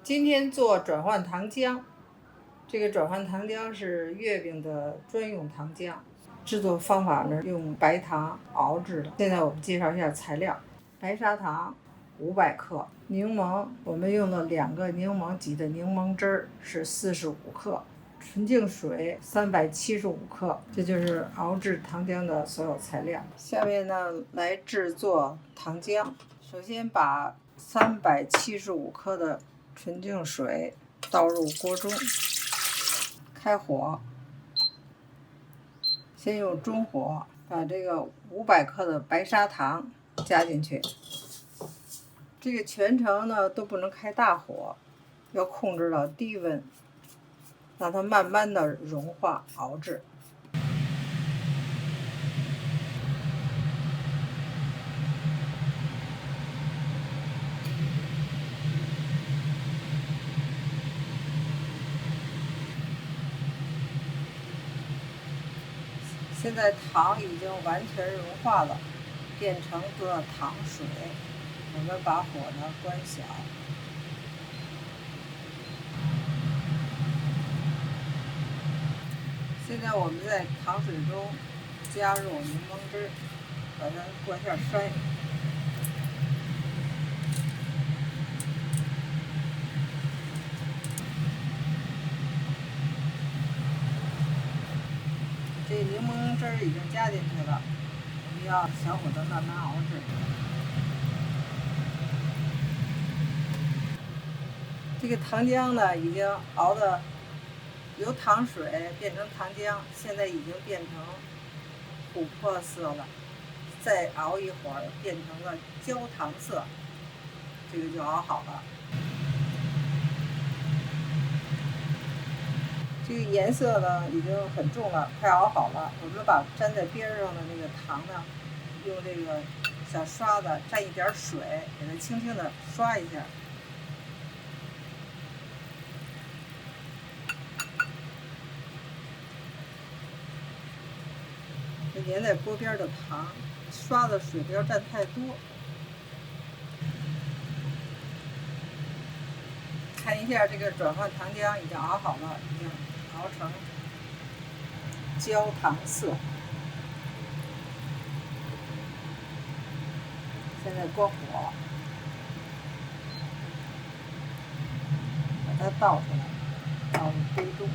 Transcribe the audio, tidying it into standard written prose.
今天做转换糖浆，这个转换糖浆是月饼的专用糖浆。制作方法呢，用白糖熬制的。现在我们介绍一下材料：白砂糖500克，柠檬我们用了2个柠檬挤的柠檬汁儿是45克，纯净水375克。这就是熬制糖浆的所有材料。下面呢，来制作糖浆。首先把375克的纯净水倒入锅中，开火，先用中火把这个500克的白砂糖加进去。这个全程呢都不能开大火，要控制到低温，让它慢慢的融化熬制。现在糖已经完全融化了，变成了糖水。我们把火呢关小。现在我们在糖水中加入柠檬汁，把它过一下筛。这柠檬汁已经加进去了，我们要小火慢慢熬制。这个糖浆呢，已经熬的由糖水变成糖浆，现在已经变成琥珀色了。再熬一会儿，变成了焦糖色，这个就熬好了。这个颜色呢已经很重了，快熬好了。我们把粘在边上的那个糖呢，用这个小刷子蘸一点水，给它轻轻的刷一下。这粘在锅边的糖，刷的水不要蘸太多。看一下这个转换糖浆已经熬好了，已经熬成焦糖色。现在关火，把它倒出来，倒入杯中。